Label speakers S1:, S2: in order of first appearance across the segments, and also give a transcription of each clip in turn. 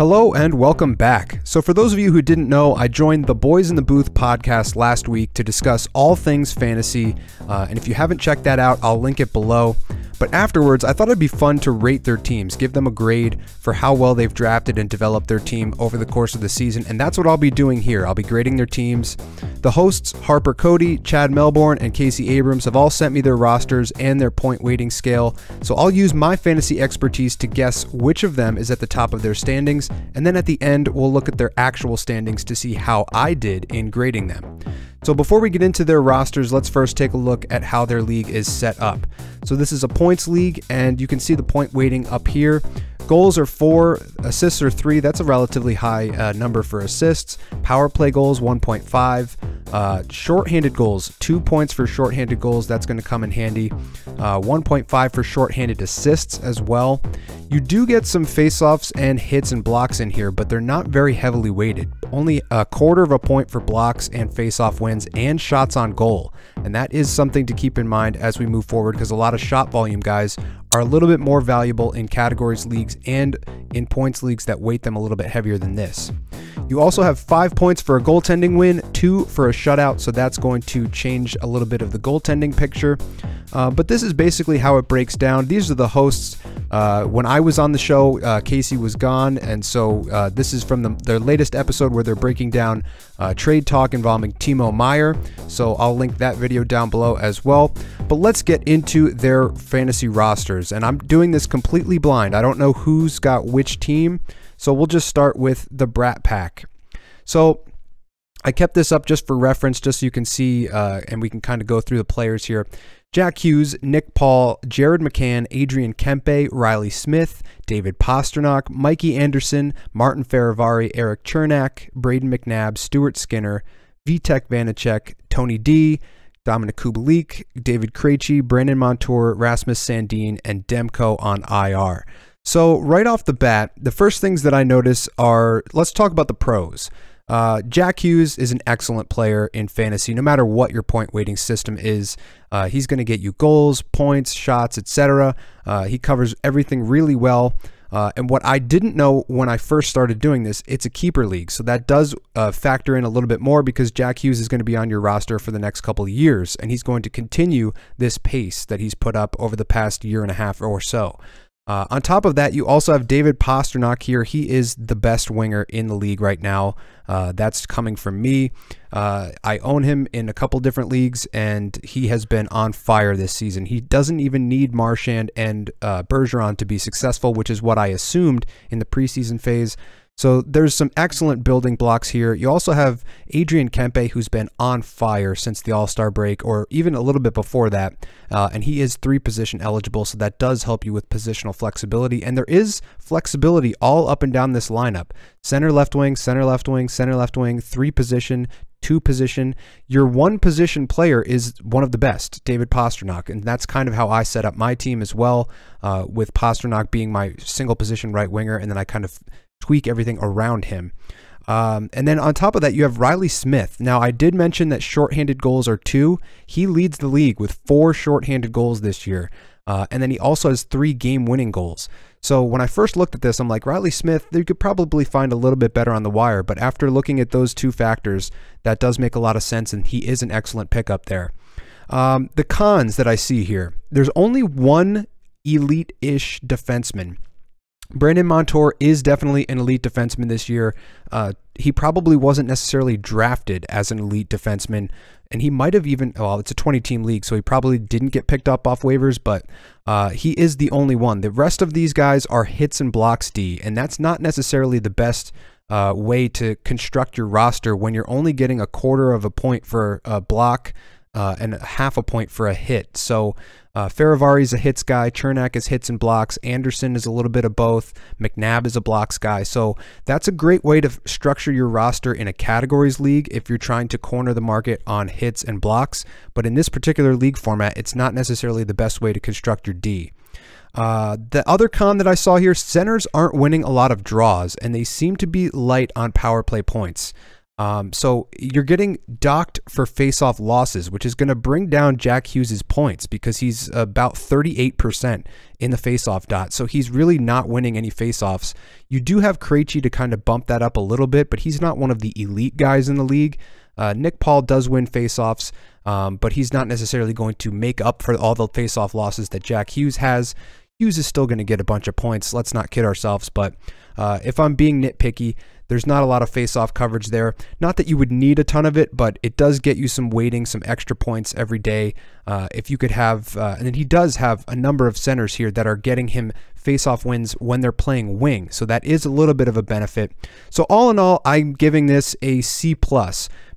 S1: Hello and welcome back. So for those of you who didn't know, I joined the Boys in the Booth podcast last week to discuss all things fantasy, and if you haven't checked that out, I'll link it below. But afterwards, I thought it'd be fun to rate their teams, give them a grade for how well they've drafted and developed their team over the course of the season, and that's what I'll be doing here. I'll be grading their teams. The hosts, Harper Cotie, Chad Melbourne, and Casey Abrams, have all sent me their rosters and their point weighting scale, so I'll use my fantasy expertise to guess which of them is at the top of their standings, and then at the end, we'll look at their actual standings to see how I did in grading them. So before we get into their rosters, let's first take a look at how their league is set up. So this is a points league, and you can see the point weighting up here. Goals are 4, assists are 3. That's a relatively high number for assists. Power play goals, 1.5. Shorthanded goals, 2 points for shorthanded goals. That's going to come in handy. 1.5 for shorthanded assists as well. You do get some faceoffs and hits and blocks in here, but they're not very heavily weighted. Only 1/4 of a point for blocks and faceoff wins and shots on goal. And that is something to keep in mind as we move forward, because a lot of shot volume guys are a little bit more valuable in categories leagues and in points leagues that weight them a little bit heavier than this. You also have 5 points for a goaltending win, 2 for a shutout, so that's going to change a little bit of the goaltending picture. But this is basically how it breaks down. These are the hosts. When I was on the show, Casey was gone, and so this is from their latest episode where they're breaking down trade talk involving Timo Meier, so I'll link that video down below as well. But let's get into their fantasy rosters, and I'm doing this completely blind. I don't know who's got which team, so we'll just start with the Bratt Pack. So I kept this up just for reference, just so you can see, and we can kind of go through the players here. Jack Hughes, Nick Paul, Jared McCann, Adrian Kempe, Riley Smith, David Pastrnak, Mikey Anderson, Martin Feravari, Eric Chernak, Braden McNabb, Stuart Skinner, Vitek Vanacek, Tony D, Dominic Kubalik, David Krejci, Brandon Montour, Rasmus Sandin, and Demko on IR. So right off the bat, the first things that I notice are, let's talk about the pros. Jack Hughes is an excellent player in fantasy. No matter what your point weighting system is, he's going to get you goals, points, shots, etc. He covers everything really well. And what I didn't know when I first started doing this, it's a keeper league. So that does factor in a little bit more, because Jack Hughes is going to be on your roster for the next couple of years, and he's going to continue this pace that he's put up over the past year and a half or so. On top of that, you also have David Pastrnak here. He is the best winger in the league right now. That's coming from me. I own him in a couple different leagues, and he has been on fire this season. He doesn't even need Marchand and Bergeron to be successful, which is what I assumed in the preseason phase. So there's some excellent building blocks here. You also have Adrian Kempe, who's been on fire since the All-Star break, or even a little bit before that, and he is 3-position eligible, so that does help you with positional flexibility, and there is flexibility all up and down this lineup. Center, left wing, center, left wing, center, left wing, 3-position, 2-position. Your 1-position player is one of the best, David Pastrnak, and that's kind of how I set up my team as well, with Pastrnak being my single-position right winger, and then I kind of tweak everything around him. And then on top of that, you have Riley Smith. Now, I did mention that shorthanded goals are 2. He leads the league with 4 shorthanded goals this year. And then he also has 3 game-winning goals. So when I first looked at this, I'm like, Riley Smith, you could probably find a little bit better on the wire. But after looking at those 2 factors, that does make a lot of sense, and he is an excellent pickup there. The cons that I see here, there's only one elite-ish defenseman. Brandon Montour is definitely an elite defenseman this year. He probably wasn't necessarily drafted as an elite defenseman, and he might have even, well, it's a 20-team league, so he probably didn't get picked up off waivers, but he is the only one. The rest of these guys are hits and blocks D, and that's not necessarily the best way to construct your roster when you're only getting 1/4 of a point for a block and 1/2 a point for a hit. So Feravari is a hits guy, Chernak is hits and blocks, Anderson is a little bit of both, McNabb is a blocks guy. So that's a great way to structure your roster in a categories league if you're trying to corner the market on hits and blocks. But in this particular league format, it's not necessarily the best way to construct your D. The other con that I saw here, centers aren't winning a lot of draws, and they seem to be light on power play points. So you're getting docked for face-off losses, which is going to bring down Jack Hughes' points because he's about 38% in the face-off dot. So he's really not winning any face-offs. You do have Krejci to kind of bump that up a little bit, but he's not one of the elite guys in the league. Nick Paul does win face-offs, but he's not necessarily going to make up for all the face-off losses that Jack Hughes has. Hughes is still going to get a bunch of points. Let's not kid ourselves, but if I'm being nitpicky, there's not a lot of face-off coverage there. Not that you would need a ton of it, but it does get you some weighting, some extra points every day. If you could have, and then he does have a number of centers here that are getting him face-off wins when they're playing wing. So that is a little bit of a benefit. So all in all, I'm giving this a C+,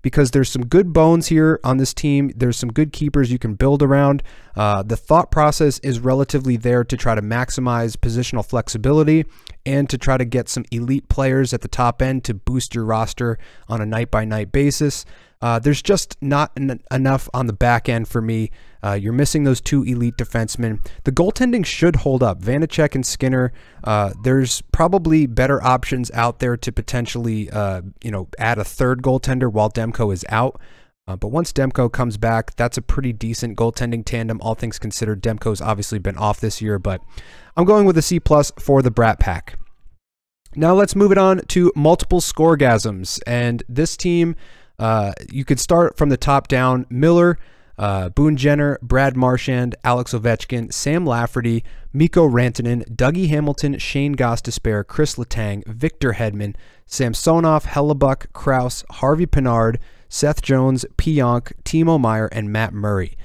S1: because there's some good bones here on this team. There's some good keepers you can build around. The thought process is relatively there to try to maximize positional flexibility and to try to get some elite players at the top end to boost your roster on a night-by-night basis. There's just not enough on the back end for me. You're missing those two elite defensemen. The goaltending should hold up. Vanacek and Skinner, there's probably better options out there to potentially add a third goaltender while Demko is out. But once Demko comes back, that's a pretty decent goaltending tandem, all things considered. Demko's obviously been off this year, but I'm going with a C+ for the Bratt Pack. Now let's move it on to multiple Scoregasms. And this team, you could start from the top down. Miller, Boone Jenner, Brad Marchand, Alex Ovechkin, Sam Lafferty, Mikko Rantanen, Dougie Hamilton, Shane Gostisbehere, Chris Letang, Victor Hedman, Samsonov, Hellebuck, Krause, Harvey Pinard, Seth Jones, Pionk, Timo Meier, and Matt Murray.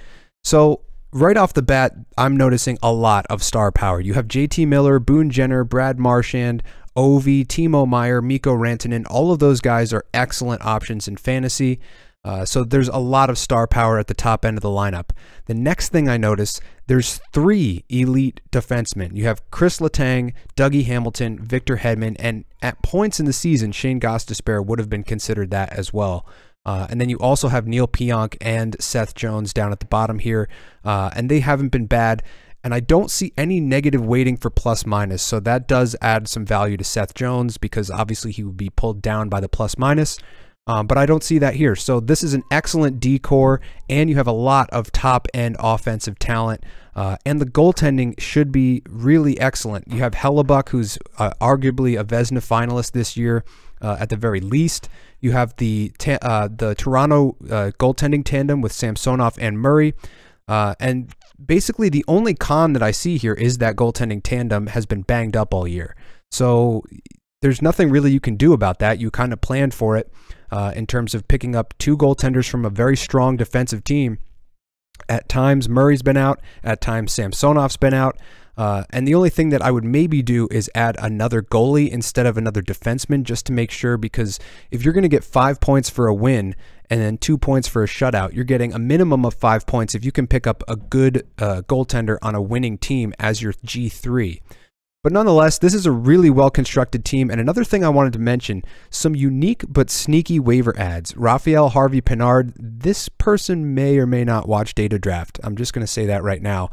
S1: So right off the bat, I'm noticing a lot of star power. You have JT Miller, Boone Jenner, Brad Marchand, Ovi, Timo Meier, Mikko Rantanen. All of those guys are excellent options in fantasy. So there's a lot of star power at the top end of the lineup. The next thing I notice, there's 3 elite defensemen. You have Chris Letang, Dougie Hamilton, Victor Hedman, and at points in the season, Shane Gostisbehere would have been considered that as well. And then you also have Neil Pionk and Seth Jones down at the bottom here, and they haven't been bad. And I don't see any negative weighting for plus-minus, so that does add some value to Seth Jones because obviously he would be pulled down by the plus-minus. But I don't see that here. So this is an excellent D-core, and you have a lot of top-end offensive talent. And the goaltending should be really excellent. You have Hellebuck, who's arguably a Vezina finalist this year, at the very least. You have the Toronto goaltending tandem with Samsonov and Murray. And basically the only con that I see here is that goaltending tandem has been banged up all year. So there's nothing really you can do about that. You kind of planned for it in terms of picking up 2 goaltenders from a very strong defensive team. At times, Murray's been out. At times, Samsonov's been out. And the only thing that I would maybe do is add another goalie instead of another defenseman just to make sure, because if you're going to get 5 points for a win and then 2 points for a shutout, you're getting a minimum of 5 points if you can pick up a good goaltender on a winning team as your G3. But nonetheless, this is a really well-constructed team. And another thing I wanted to mention, some unique but sneaky waiver ads. Raphael Harvey Pinard, this person may or may not watch Data Draft. I'm just going to say that right now.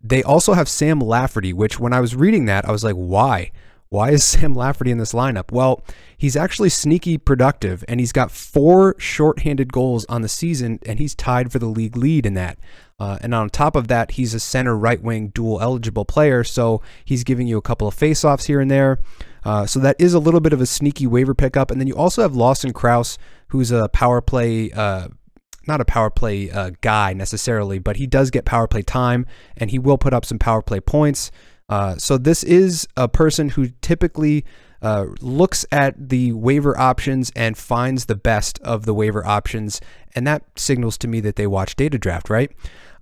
S1: They also have Sam Lafferty, which when I was reading that, I was like, why? Why is Sam Lafferty in this lineup? Well, he's actually sneaky productive, and he's got 4 shorthanded goals on the season, and he's tied for the league lead in that. And on top of that, he's a center right-wing dual eligible player, so he's giving you a couple of face-offs here and there. So that is a little bit of a sneaky waiver pickup. And then you also have Lawson Krause, who's a power play, not a power play guy necessarily, but he does get power play time, and he will put up some power play points. So this is a person who typically looks at the waiver options and finds the best of the waiver options, and that signals to me that they watch Data Draft, right?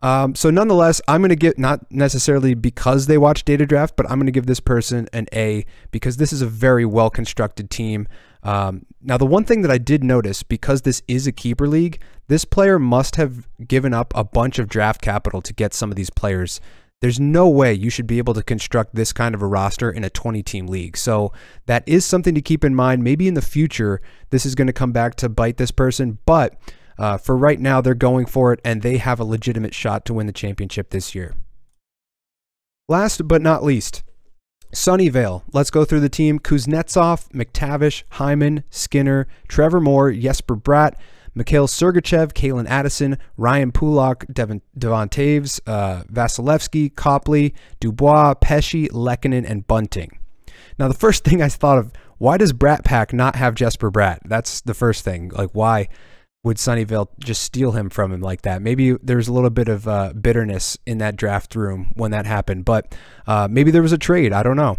S1: So nonetheless, I'm going to give, not necessarily because they watch Data Draft, but I'm going to give this person an A because this is a very well-constructed team. Now, the one thing that I did notice, because this is a keeper league, this player must have given up a bunch of draft capital to get some of these players. There's no way you should be able to construct this kind of a roster in a 20-team league. So that is something to keep in mind. Maybe in the future, this is going to come back to bite this person, but for right now, they're going for it, and they have a legitimate shot to win the championship this year. Last but not least, Sunnyvale, let's go through the team. Kuznetsov, McTavish, Hyman, Skinner, Trevor Moore, Jesper Bratt, Mikhail Sergachev, Kalen Addison, Ryan Pulak, Devon Taves, Vasilevsky, Copley, Dubois, Pesci, Lehkonen, and Bunting. Now, the first thing I thought of, why does Bratt Pack not have Jesper Bratt? That's the first thing. Like, why would Sunnyvale just steal him from him like that? Maybe there's a little bit of bitterness in that draft room when that happened, but maybe there was a trade. I don't know.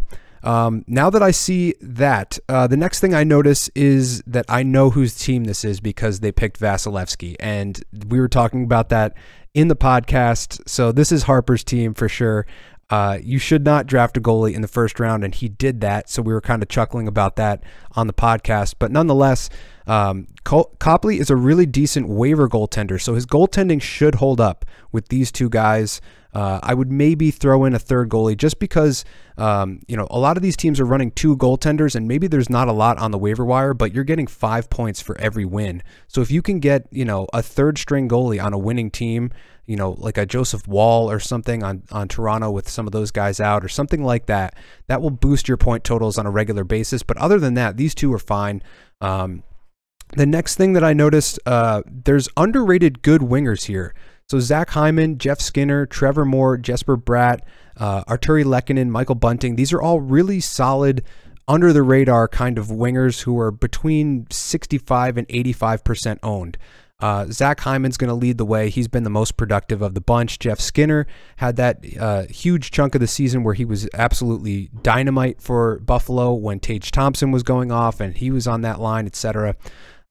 S1: Now that I see that, the next thing I notice is that I know whose team this is because they picked Vasilevsky, and we were talking about that in the podcast. So this is Harper's team for sure. You should not draft a goalie in the first round, and he did that. So we were kind of chuckling about that on the podcast. But nonetheless, Copley is a really decent waiver goaltender, so his goaltending should hold up with these two guys. I would maybe throw in a third goalie just because, a lot of these teams are running two goaltenders, and maybe there's not a lot on the waiver wire, but you're getting 5 points for every win. So if you can get, a third string goalie on a winning team, like a Joseph Wall or something on Toronto with some of those guys out or something like that, that will boost your point totals on a regular basis. But other than that, these two are fine. The next thing that I noticed, there's underrated good wingers here. So Zach Hyman, Jeff Skinner, Trevor Moore, Jesper Bratt, Arturi Lehkonen, Michael Bunting. These are all really solid, under the radar kind of wingers who are between 65 and 85% owned. Zach Hyman's going to lead the way. He's been the most productive of the bunch. Jeff Skinner had that huge chunk of the season where he was absolutely dynamite for Buffalo when Tage Thompson was going off and he was on that line, etc.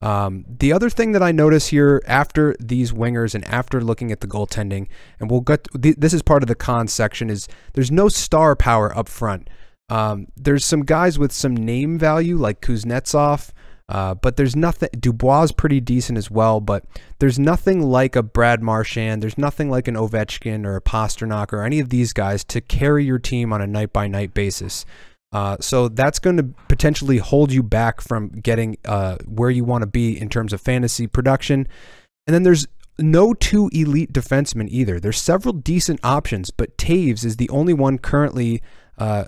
S1: The other thing that I notice here after these wingers and after looking at the goaltending, and we'll get this is part of the cons section, is there's no star power up front. There's some guys with some name value like Kuznetsov, but there's nothing. Dubois is pretty decent as well, but there's nothing like a Brad Marchand. There's nothing like an Ovechkin or a Pasternak or any of these guys to carry your team on a night-by-night basis. So that's going to potentially hold you back from getting where you want to be in terms of fantasy production. And then there's no two elite defensemen either. There's several decent options, but Taves is the only one currently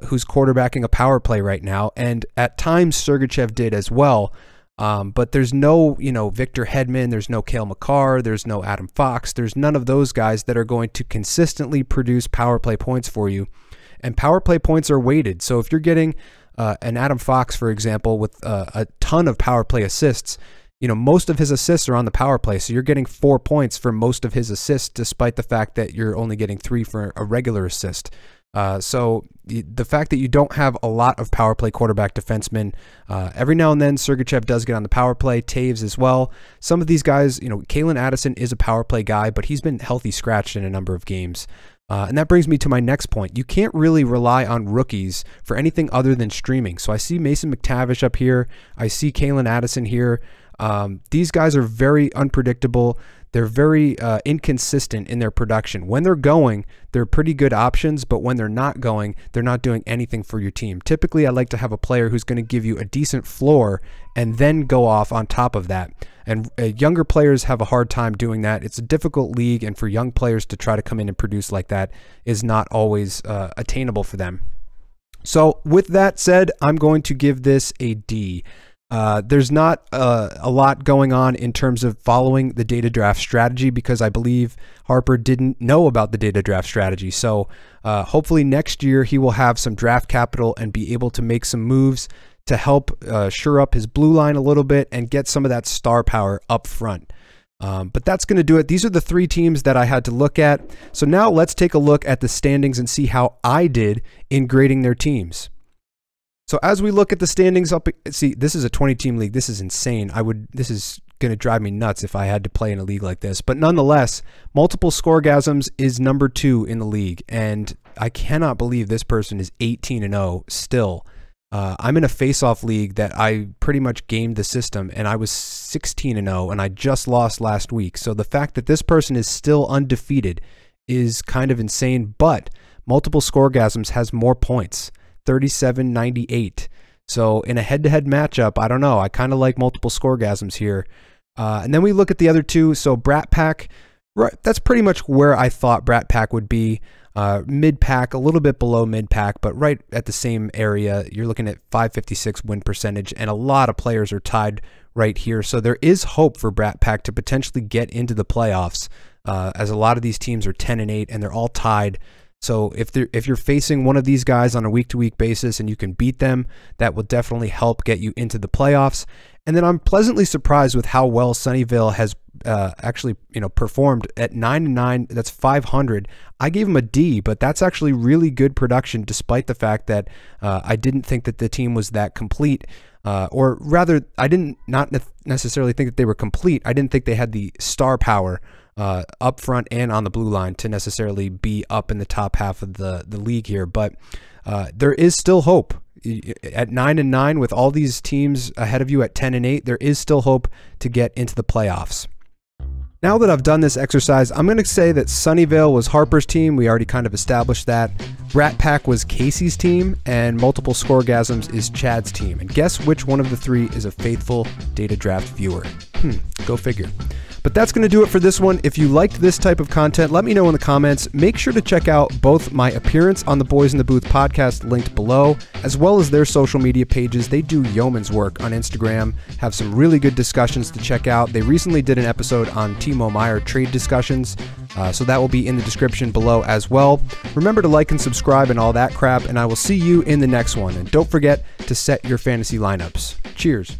S1: who's quarterbacking a power play right now. And at times Sergachev did as well. But there's no, Victor Hedman, there's no Cale Makar, there's no Adam Fox. There's none of those guys that are going to consistently produce power play points for you. And power play points are weighted. So if you're getting an Adam Fox, for example, with a ton of power play assists, most of his assists are on the power play. So you're getting 4 points for most of his assists, despite the fact that you're only getting 3 for a regular assist. So the fact that you don't have a lot of power play quarterback defensemen, every now and then Sergachev does get on the power play, Taves as well. Some of these guys, Kalen Addison is a power play guy, but he's been healthy scratched in a number of games. And that brings me to my next point. You can't really rely on rookies for anything other than streaming. So I see Mason McTavish up here. I see Kalen Addison here. These guys are very unpredictable. They're very inconsistent in their production. When they're going, they're pretty good options, but when they're not going, they're not doing anything for your team. Typically, I like to have a player who's going to give you a decent floor and then go off on top of that. And younger players have a hard time doing that. It's a difficult league, and for young players to try to come in and produce like that is not always attainable for them. So with that said, I'm going to give this a D. There's not a lot going on in terms of following the data draft strategy because I believe Harper didn't know about the data draft strategy. So hopefully next year he will have some draft capital and be able to make some moves to help shore up his blue line a little bit and get some of that star power up front. But that's going to do it. These are the 3 teams that I had to look at. So now let's take a look at the standings and see how I did in grading their teams. So as we look at the standings up, see, this is a 20-team league. This is insane. This is going to drive me nuts if I had to play in a league like this. But nonetheless, Multiple Scoregasms is number 2 in the league, and I cannot believe this person is 18-0 still. I'm in a face-off league that I pretty much gamed the system, and I was 16-0, and I just lost last week. So the fact that this person is still undefeated is kind of insane. But Multiple Scoregasms has more points. 37-98. So in a head-to-head matchup, I don't know. I kind of like Multiple Scoregasms here. And then we look at the other 2. So Bratt Pack Right, that's pretty much where I thought Bratt Pack would be. Mid-pack, a little bit below mid-pack, but right at the same area. You're looking at 556 win percentage, and a lot of players are tied right here. So there is hope for Bratt Pack to potentially get into the playoffs, as a lot of these teams are 10-8 and they're all tied. So if you're facing one of these guys on a week-to-week basis and you can beat them, that will definitely help get you into the playoffs. And then I'm pleasantly surprised with how well Sunnyvale has actually performed at 9-9. That's 500. I gave them a D, but that's actually really good production, despite the fact that I didn't think that the team was that complete. Or rather, I didn't not necessarily think that they were complete. I didn't think they had the star power up front and on the blue line to necessarily be up in the top half of the league here. But there is still hope. At 9-9, with all these teams ahead of you at 10-8, there is still hope to get into the playoffs. Now that I've done this exercise, I'm going to say that Sunnyvale was Harper's team. We already kind of established that. Bratt Pack was Casey's team, and Multiple Scoregasms is Chad's team. And guess which one of the three is a faithful Data Draft viewer? Go figure. But that's going to do it for this one. If you liked this type of content, let me know in the comments. Make sure to check out both my appearance on the Boys in the Booth podcast linked below, as well as their social media pages. They do yeoman's work on Instagram, have some really good discussions to check out. They recently did an episode on Timo Meier trade discussions, so that will be in the description below as well. Remember to like and subscribe and all that crap, and I will see you in the next one. And don't forget to set your fantasy lineups. Cheers.